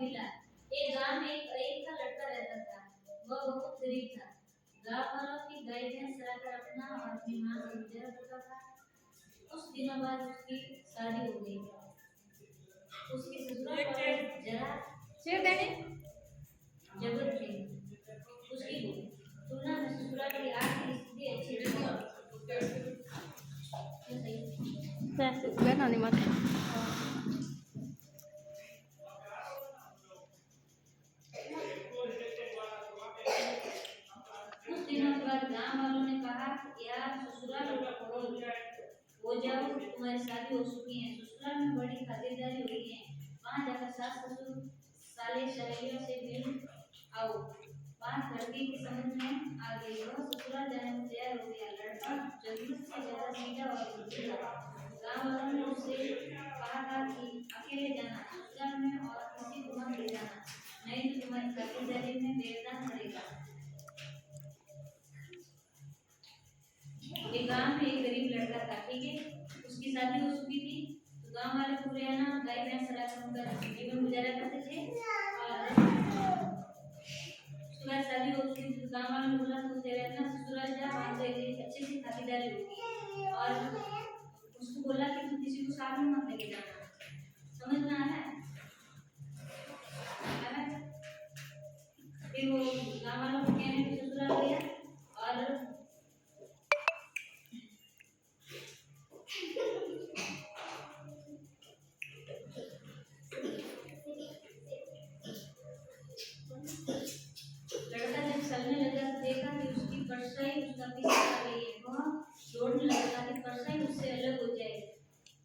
महिला। एक गांव में एक का लड़का रहता था। वह बहुत गरीब था। गांव वालों की गाय भैंस चराकर अपना और अपनी मां का गुजारा करता था। कुछ दिनों बाद उसकी शादी हो गई। उसके ससुराल वाले जरा जबर थे। उसकी तुलना में ससुराल की आर्थिक स्थिति अच्छी थी। कुछ दिनों के बाद गांव वालों ने कहा, यार ससुराल हो जाओ, तुम्हारी शादी हो चुकी है, ससुराल में बड़ी खातिरदारी हुई है, वहां जाकर सास ससुर साले सहेलियों से मिल आओ। बात लड़की की समझ में आ गई। वह ससुराल जाने को तैयार हो गया। लड़का जरूरत से ज्यादा सीधा और बुद्धि था। गांव वालों ने उससे कहा था कि अकेले जाना ससुराल में और किसी को मत ले जाना, नहीं तो तुम्हारी खातिरदारी में बेदान पड़ेगा। एक गांव में एक गरीब लड़का था, ठीक है, उसकी शादी हो चुकी थी। तो गांव वाले पूरे है ना गाय भैंस चराकर उनका जीवन गुजारा करते थे। और उसके बाद शादी हो चुकी थी। गांव वालों ने बोला तू तेरे ना ससुराल जा, वहां से अच्छी सी खातिरदारी होगी। और उसको बोला कि तू किसी को साथ में मत लेके जाना। समझ में आ रहा है? फिर वो गांव वालों को कहने पे ससुराल गया और लड़का जब चलने लगा तो देखा कि उसकी परछाई उसका पीछे आ रही है। वह दौड़ने लगा ताकि परछाई उससे अलग हो जाए,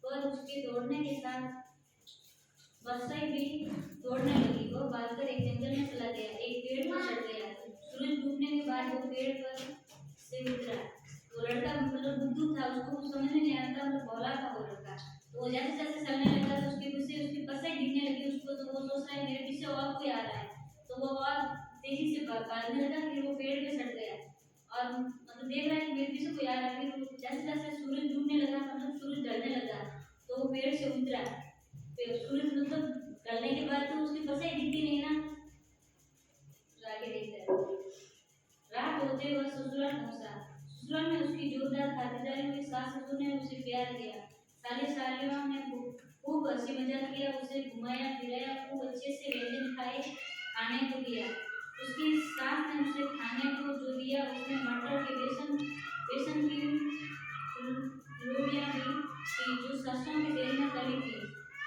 पर उसके दौड़ने के साथ परछाई भी दौड़ने लगी। वह भागकर एक जंगल में चला गया, एक पेड़ पर चढ़ गया। सूरज डूबने के बाद वो पेड़ पर से उतरा। वो लड़का मतलब बुद्धू था, उसको कुछ समझ में नहीं आता, मतलब भोला था वो लड़का। तो वो जैसे जैसे चलने लगा तो उसके पीछे उसकी परछाई दिखने लगी उसको। तो वो सोच रहा है मेरे पीछे और कोई आ रहा है, तो वो और तेजी से भागने लगा। फिर वो पेड़ पे चढ़ गया और मतलब देख रहा है कि मेरे पीछे कोई आ रहा है। फिर जैसे जैसे सूरज डूबने लगा, मतलब सूरज ढलने लगा, तो वो पेड़ से उतरा। फिर सूरज मतलब ढलने के बाद तो उसकी परछाई दिखती नहीं ना, तो आगे देखते हैं। रात होते वह ससुराल पहुंचा। ससुराल में उसकी जोरदार खातिरदारी हुई। सास ससुर ने उसे प्यार किया, साले सालियों ने खूब हंसी मजाक किया, उसे घुमाया फिराया, खूब अच्छे से व्यंजन खाने को दिया। उसकी सास ने उसे खाने को जो दिया उसमें मटर के बेसन की लोबियां भी थी जो सरसों के तेल में तली थी।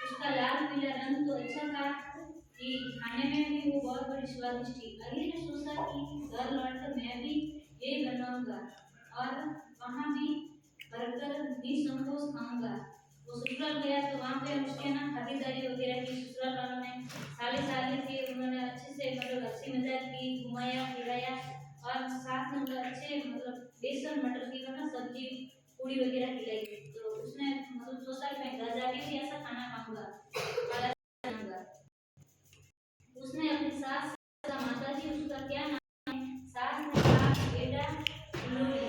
उसका लाल पीला रंग तो अच्छा था कि खाने में भी वो बहुत बड़ी स्वादिष्ट थी। अली ने सोचा कि घर लौटकर मैं भी यही बनाऊंगा और वहाँ भी भरकर निसंकोच खाऊंगा। वो ससुराल गया तो वहाँ पे उसके ना खातिरदारी वगैरह की। ससुराल वालों ने साले साले थे, उन्होंने अच्छे से मतलब हंसी मजाक की, घुमाया फिराया और साथ में मतलब अच्छे मतलब बेसन मटर की ना सब्जी पूड़ी वगैरह खिलाई। तो उसने मतलब सोचा कि मैं घर जाके भी ऐसा खाना खाऊंगा और ऐसा खाऊंगा। उसने अपनी सास से माता जी उसका क्या नाम है, सास ने कहा बेटा लोड़ी।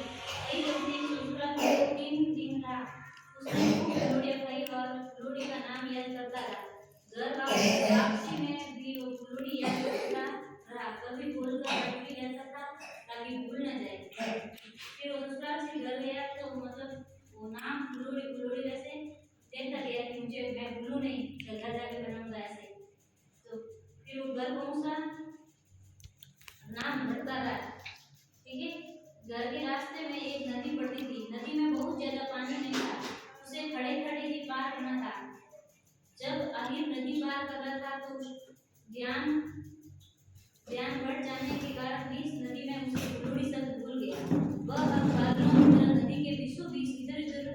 कई जल्दी ससुराल में 3 दिन रहा। उसने खूब लोड़ियां खाई और लोड़ी का नाम याद करता रहा। घर वापसी में भी वो लोड़ी याद करता रहा, कभी बोलकर रट भी लेता था ताकि भूल न जाए। फिर वो ससुराल से घर गया तो मतलब वो नाम लोड़ी वैसे देखता गया कि मुझे मैं भूलूं नहीं, घर जाके बनाऊंगा ऐसे। तो फिर वो घर पहुंचा, नाम भरता रहा, ठीक है। घर के रास्ते में एक नदी पड़ती थी। नदी में बहुत ज्यादा पानी नहीं था, उसे खड़े खड़े ही पार करना था। जब अली नदी पार कर रहा था तो ध्यान बढ़ जाने के कारण बीच नदी में उसे लोड़ी शब्द भूल गया। वह अब बादलों की तरह नदी के बीचों बीच इधर उधर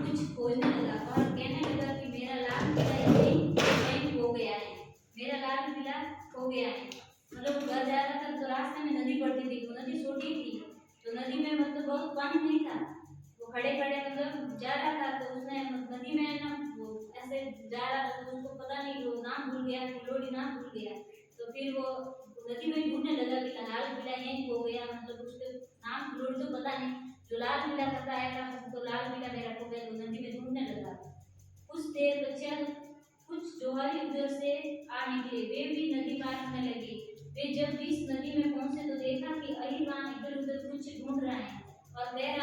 कुछ खोजने लगा और कहने लगा कि मेरा लाल किला यहीं खो गया है, मेरा लाल किला खो गया है। मतलब घर जा रहा था तो रास्ते में नदी पड़ती थी। वो नदी छोटी थी तो नदी में मतलब बहुत पानी नहीं था। वो खड़े खड़े मतलब जा रहा था तो उसने नदी में ना वो ऐसे जा रहा था तो उसको पता नहीं, वो नाम भूल गया, लोड़ी नाम भूल गया। तो फिर वो नदी में ढूंढने लगा कि लाल किला यहीं खो गया, मतलब उसके नाम लोड़ी तो पता नहीं, जो लाल किला पता है था तो लाल किला मेरा खो गया। तो नदी में ढूंढने लगा। कुछ देर पश्चात कुछ जोहारी उधर से आ निकले, वे भी नदी पार करने लगे। वे जब इस नदी में पहुंचे तो देखा कि अहिबान इधर उधर कुछ ढूंढ रहा है और वह